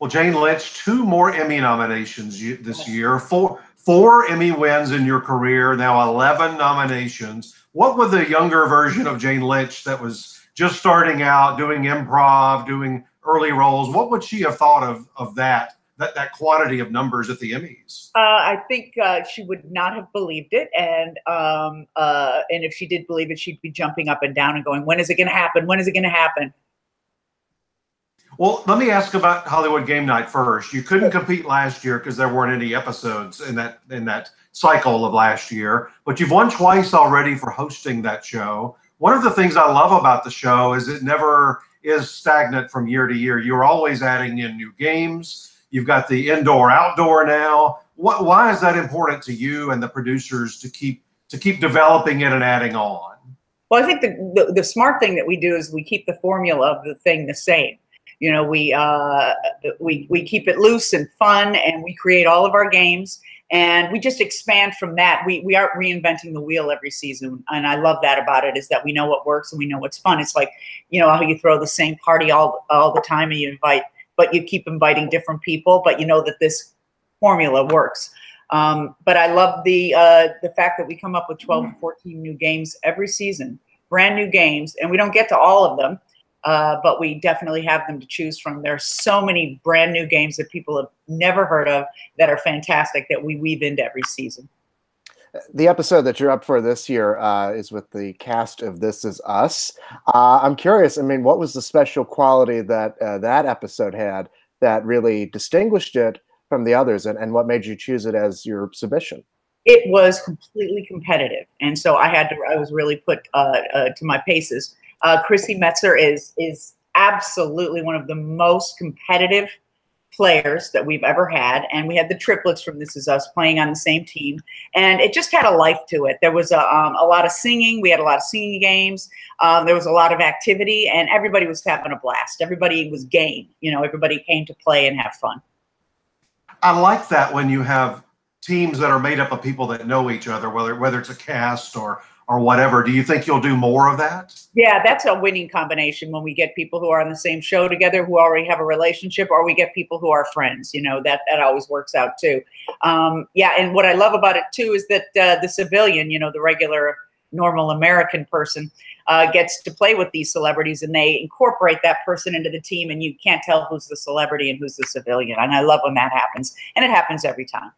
Well, Jane Lynch, two more Emmy nominations this year, four Emmy wins in your career, now 11 nominations. What would the younger version of Jane Lynch that was just starting out, doing improv, doing early roles, what would she have thought of that quantity of numbers at the Emmys? I think she would not have believed it, and if she did believe it, she'd be jumping up and down and going, "When is it going to happen? When is it going to happen?" Well, let me ask about Hollywood Game Night first. You couldn't compete last year because there weren't any episodes in that cycle of last year, but you've won twice already for hosting that show. One of the things I love about the show is it never is stagnant from year to year. You're always adding in new games. You've got the indoor-outdoor now. Why is that important to you and the producers to keep developing it and adding on? Well, I think the smart thing that we do is we keep the formula of the thing the same. You know, we keep it loose and fun, and we create all of our games, and we just expand from that. We aren't reinventing the wheel every season, and I love that about it, is that we know what works and we know what's fun. It's like, you know, how you throw the same party all the time and you keep inviting different people, but you know that this formula works. But I love the fact that we come up with 12 to 14 new games every season, brand new games, and we don't get to all of them. But we definitely have them to choose from. There are so many brand new games that people have never heard of that are fantastic that we weave into every season. The episode that you're up for this year is with the cast of This Is Us. I'm curious, I mean, what was the special quality that that episode had that really distinguished it from the others, and what made you choose it as your submission? It was completely competitive, and so I was really put to my paces. Chrissy Metzer is absolutely one of the most competitive players that we've ever had, and we had the triplets from This Is Us playing on the same team, and it just had a life to it. There was a lot of singing. We had a lot of singing games. There was a lot of activity, and everybody was having a blast. Everybody was game. You know, everybody came to play and have fun. I like that when you have teams that are made up of people that know each other, whether it's a cast or whatever. Do you think you'll do more of that? Yeah, that's a winning combination when we get people who are on the same show together who already have a relationship, or we get people who are friends. You know, that always works out too. Yeah, and what I love about it too is that the civilian, you know, the regular, normal American person gets to play with these celebrities, and they incorporate that person into the team, and you can't tell who's the celebrity and who's the civilian. And I love when that happens, and it happens every time.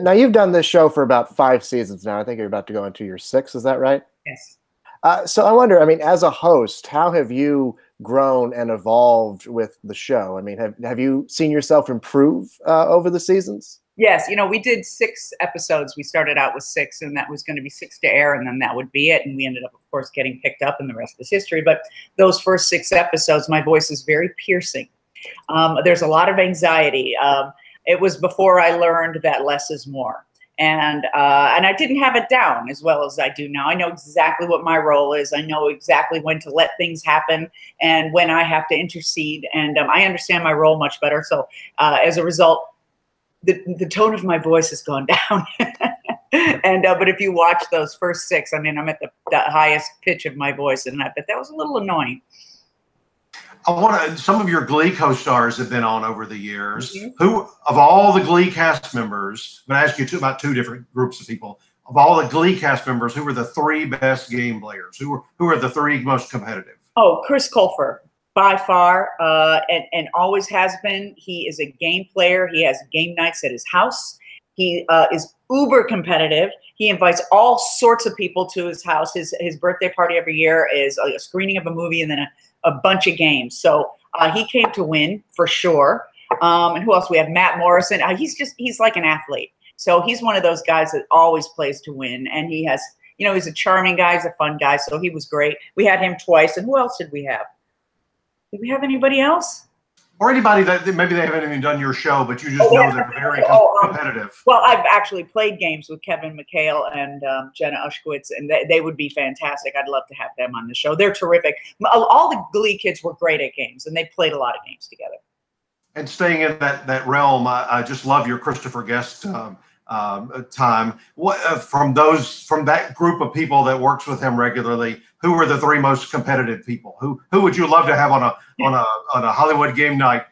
Now, you've done this show for about 5 seasons now. I think you're about to go into your 6th. Is that right? Yes. So I wonder, I mean, as a host, how have you grown and evolved with the show? I mean, have you seen yourself improve over the seasons? Yes. You know, we did 6 episodes. We started out with 6, and that was going to be 6 to air, and then that would be it. And we ended up, of course, getting picked up, and the rest is history. But those first 6 episodes, my voice is very piercing. There's a lot of anxiety. It was before I learned that less is more. And I didn't have it down as well as I do now. I know exactly what my role is. I know exactly when to let things happen and when I have to intercede. And I understand my role much better. So as a result, the tone of my voice has gone down. But if you watch those first 6, I mean, I'm at the highest pitch of my voice, and I bet that was a little annoying. Some of your Glee co-stars have been on over the years. Mm-hmm. Who, of all the Glee cast members, I'm going to ask you about 2 different groups of people. Of all the Glee cast members, who were the 3 best game players? Who are the 3 most competitive? Oh, Chris Colfer, by far, and always has been. He is a game player. He has game nights at his house. He is uber competitive. He invites all sorts of people to his house. His birthday party every year is a screening of a movie and then a bunch of games. So he came to win for sure. And who else? We have Matt Morrison. He's like an athlete. So he's one of those guys that always plays to win. And he has, you know, he's a charming guy. He's a fun guy. So he was great. We had him twice. And who else did we have? Did we have anybody else? Or anybody that maybe they haven't even done your show, but you just know they're very competitive. Well, I've actually played games with Kevin McHale and Jenna Ushkowitz, and they would be fantastic. I'd love to have them on the show. They're terrific. All the Glee kids were great at games, and they played a lot of games together. And staying in that realm, I just love your Christopher Guest time. From that group of people that works with him regularly, who are the 3 most competitive people? Who would you love to have on a Hollywood Game Night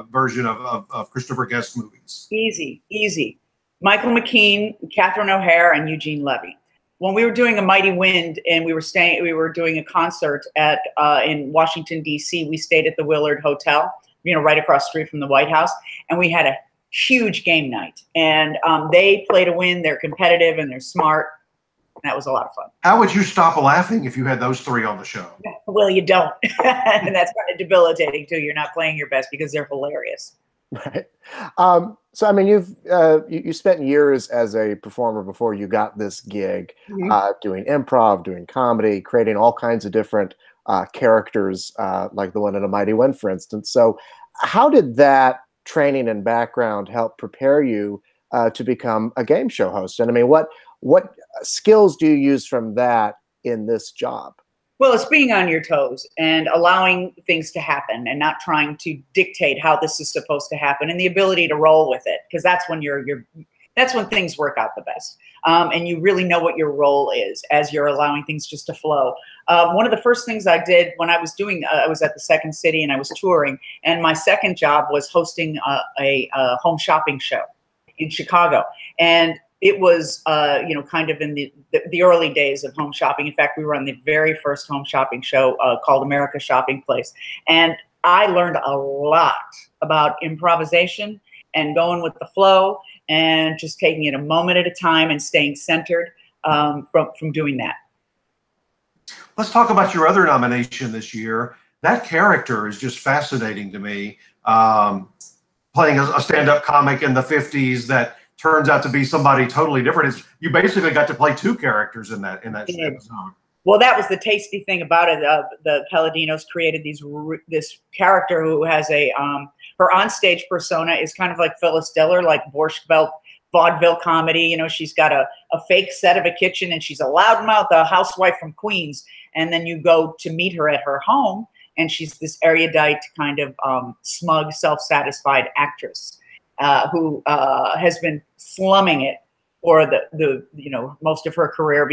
version of Christopher Guest movies? Easy, easy. Michael McKean, Catherine O'Hare, and Eugene Levy. When we were doing A Mighty Wind and we were doing a concert at in Washington, D.C., we stayed at the Willard Hotel, right across the street from the White House, and we had a huge game night. And they play to win. They're competitive and they're smart. That was a lot of fun. How would you stop laughing if you had those three on the show? Well, you don't. And that's kind of debilitating too. You're not playing your best because they're hilarious. Right. So, I mean, you spent years as a performer before you got this gig, doing improv, doing comedy, creating all kinds of different characters, like the one in A Mighty Wind, for instance. So how did that training and background help prepare you to become a game show host? And I mean, what skills do you use from that in this job? Well, it's being on your toes and allowing things to happen and not trying to dictate how this is supposed to happen, and the ability to roll with it, because that's when that's when things work out the best. And you really know what your role is as you're allowing things just to flow. One of the first things I did when I was I was at the Second City and I was touring, and my second job was hosting a home shopping show in Chicago. And it was, kind of in the early days of home shopping. In fact, we were on the very first home shopping show called America's Shopping Place. And I learned a lot about improvisation and going with the flow and just taking it a moment at a time and staying centered from doing that. Let's talk about your other nomination this year. That character is just fascinating to me. Playing a stand-up comic in the 50s that turns out to be somebody totally different. You basically got to play two characters in that episode. Well, that was the tasty thing about it. The Palladinos created this character who has her onstage persona is kind of like Phyllis Diller, like Borscht Belt vaudeville comedy. She's got a fake set of a kitchen, and she's a loudmouth, a housewife from Queens. And then you go to meet her at her home, and she's this erudite, kind of smug, self-satisfied actress who has been slumming it for the most of her career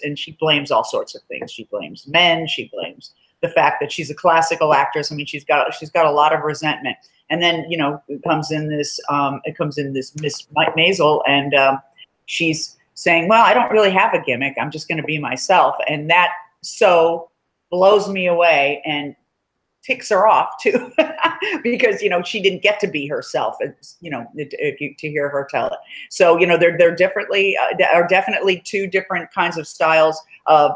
and she blames all sorts of things. She blames men. She blames the fact that she's a classical actress. I mean, she's got a lot of resentment. And then it comes in this Miss Maisel, and she's saying, "Well, I don't really have a gimmick. I'm just going to be myself," and that so blows me away and ticks her off too, because she didn't get to be herself. To hear her tell it. So they're definitely two different kinds of styles of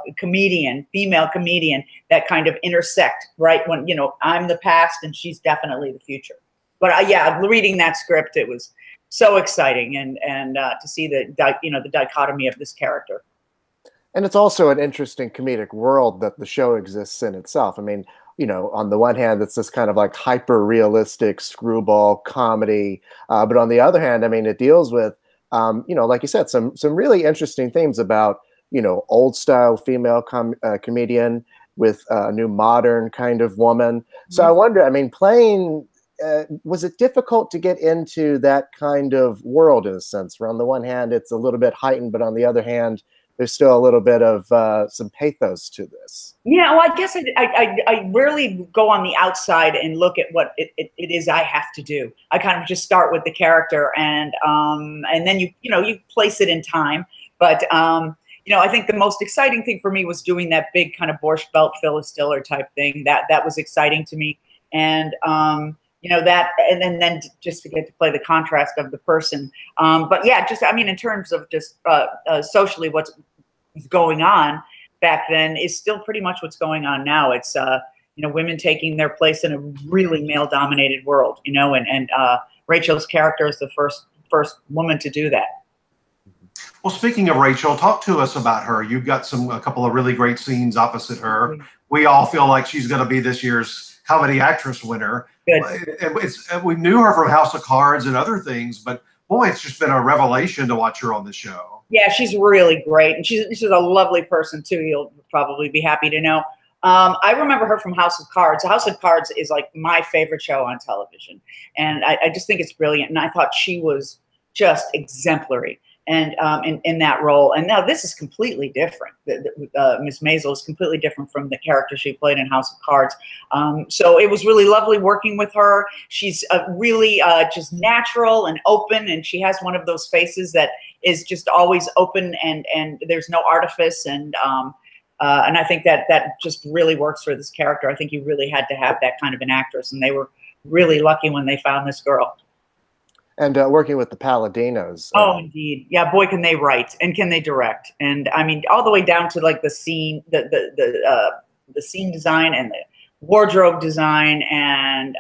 female comedian that kind of intersect right when I'm the past and she's definitely the future. But yeah, reading that script, it was so exciting and to see the dichotomy of this character. And it's also an interesting comedic world that the show exists in itself. I mean, on the one hand, it's this kind of like hyper-realistic screwball comedy. But on the other hand, I mean, it deals with, like you said, some really interesting themes about, old-style female comedian with a new modern kind of woman. So I wonder, I mean, playing, was it difficult to get into that kind of world in a sense? Where on the one hand, it's a little bit heightened, but on the other hand, there's still a little bit of some pathos to this. Yeah, well, I guess I rarely go on the outside and look at what it is I have to do. I kind of just start with the character, and then you place it in time. But I think the most exciting thing for me was doing that big kind of Borscht Belt Phyllis Diller type thing. That was exciting to me, and that, and then just to get to play the contrast of the person. But yeah, just, I mean, in terms of just socially what's going on back then is still pretty much what's going on now. It's, women taking their place in a really male dominated world, and Rachel's character is the first woman to do that. Well, speaking of Rachel, talk to us about her. You've got a couple of really great scenes opposite her. We all feel like she's going to be this year's Comedy Actress winner. And we knew her from House of Cards and other things, but boy, it's just been a revelation to watch her on the show. Yeah, she's really great, and she's a lovely person too. You'll probably be happy to know. I remember her from House of Cards. House of Cards is like my favorite show on television, and I just think it's brilliant. And I thought she was just exemplary. and in that role. And now this is completely different. Miss Maisel is completely different from the character she played in House of Cards. So it was really lovely working with her. She's really just natural and open, and she has one of those faces that is just always open, and there's no artifice, and I think that just really works for this character. I think you really had to have that kind of an actress, and they were really lucky when they found this girl. And working with the Palladinos. Oh, indeed. Yeah, boy, can they write and can they direct. And I mean, all the way down to like the scene, the scene design and the wardrobe design, and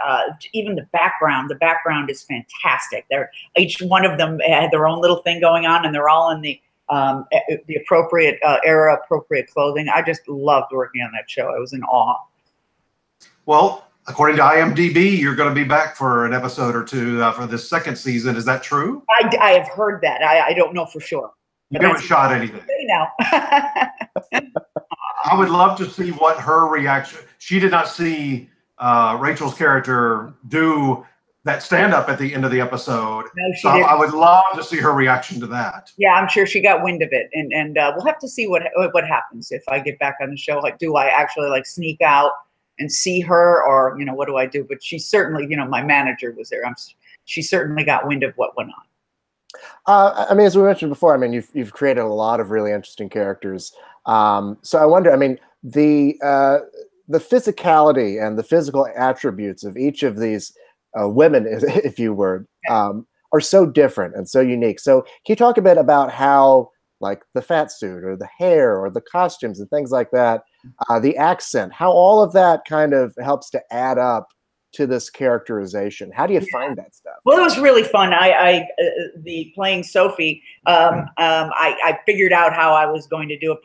even the background. The background is fantastic. Each one of them had their own little thing going on, and they're all in the appropriate era, appropriate clothing. I just loved working on that show. I was in awe. Well, according to IMDb, you're going to be back for an episode or two for this second season. Is that true? I have heard that. I don't know for sure. You haven't shot anything. Now. I would love to see what her reaction. She did not see Rachel's character do that stand-up at the end of the episode. No, she so didn't. I would love to see her reaction to that. Yeah, I'm sure she got wind of it, and we'll have to see what happens if I get back on the show. Like, do I actually like sneak out and see her, or what do I do? But she certainly, my manager was there. She certainly got wind of what went on. I mean, as we mentioned before, I mean, you've created a lot of really interesting characters. So I wonder, I mean, the physicality and the physical attributes of each of these women, if you were, are so different and so unique. So can you talk a bit about how, like, the fat suit or the hair or the costumes and things like that, the accent, how all of that kind of helps to add up to this characterization? How do you find that stuff? Well, it was really fun. The playing Sophie, I figured out how I was going to do it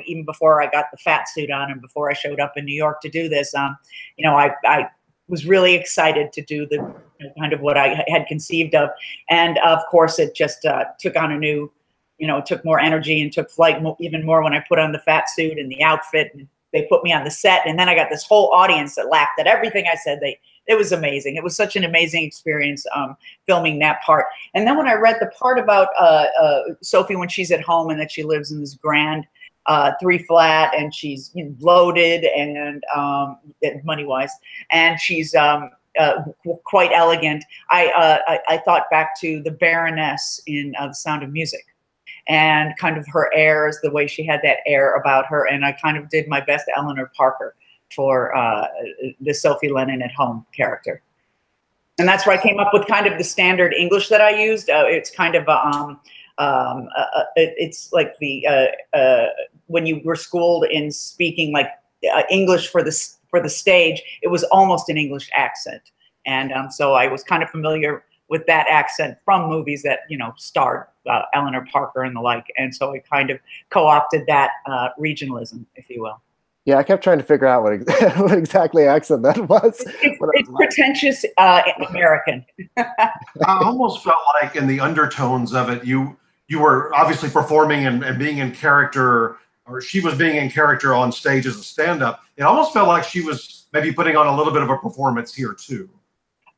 even before I got the fat suit on and before I showed up in New York to do this. I was really excited to do the kind of what I had conceived of. And of course, it just took on a new, it took more energy and took flight even more when I put on the fat suit and the outfit, and they put me on the set. And then I got this whole audience that laughed at everything I said. It was amazing. It was such an amazing experience filming that part. And then when I read the part about Sophie when she's at home and that she lives in this grand 3-flat, and she's loaded and money-wise, and she's quite elegant, I thought back to the Baroness in The Sound of Music, and kind of her airs, the way she had that air about her. And I kind of did my best Eleanor Parker for the Sophie Lennon at Home character. And that's where I came up with kind of the standard English that I used. It's kind of it's like when you were schooled in speaking like English for the stage, it was almost an English accent. And so I was kind of familiar with that accent from movies that, starred Eleanor Parker and the like. And so I kind of co-opted that regionalism, if you will. Yeah, I kept trying to figure out what exactly accent that was. It's pretentious American. I almost felt like in the undertones of it, you were obviously performing and being in character, or she was being in character on stage as a stand-up. It almost felt like she was maybe putting on a little bit of a performance here too.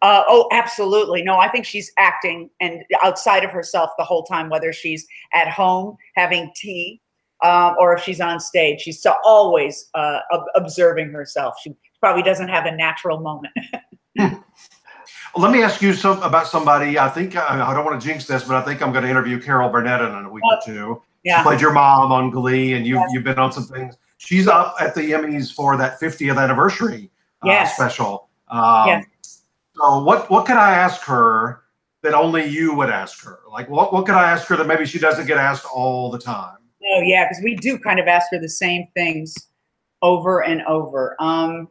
Oh, absolutely. No, I think she's acting and outside of herself the whole time, whether she's at home having tea or if she's on stage. She's so always observing herself. She probably doesn't have a natural moment. Well, let me ask you about somebody. I think, I don't want to jinx this, but I think I'm going to interview Carol Burnett in a week or two. Yeah. She played your mom on Glee, and you've been on some things. She's up at the Emmys for that 50th anniversary special. Yes. So what could I ask her that only you would ask her? Like, what could I ask her that maybe she doesn't get asked all the time? Oh, yeah, because we do kind of ask her the same things over and over.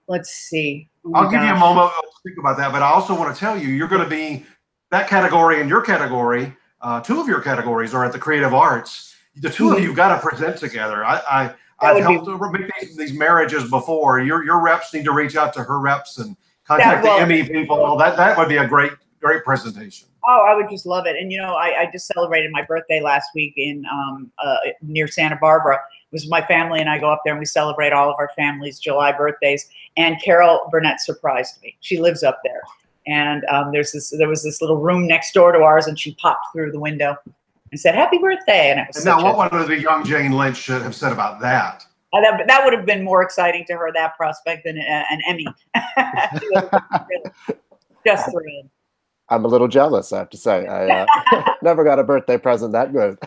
Let's see. I'll give you a moment to think about that, but I also want to tell you, you're going to be that category and your category. Two of your categories are at the creative arts. The two of you got to present together. I've helped make these marriages before. Your reps need to reach out to her reps and contact the Emmy people. That would be a great presentation. Oh, I would just love it. And, I just celebrated my birthday last week in near Santa Barbara. It was my family, and I go up there and we celebrate all of our family's July birthdays. And Carol Burnett surprised me. She lives up there. And there was this little room next door to ours, and she popped through the window. and said, "Happy birthday." And it was and now what would the young Jane Lynch have said about that? That would have been more exciting to her, that prospect, than an Emmy. Just thrilled. I'm a little jealous, I have to say. I never got a birthday present that good.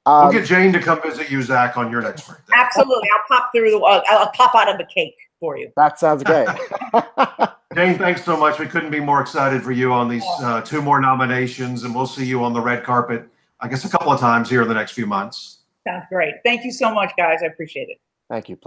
We'll get Jane to come visit you, Zach, on your next birthday. Absolutely. I'll pop through I'll pop out of the cake for you. That sounds great. Jane, thanks so much. We couldn't be more excited for you on these 2 more nominations, and we'll see you on the red carpet, I guess, a couple of times here in the next few months. Sounds great. Thank you so much, guys. I appreciate it. Thank you.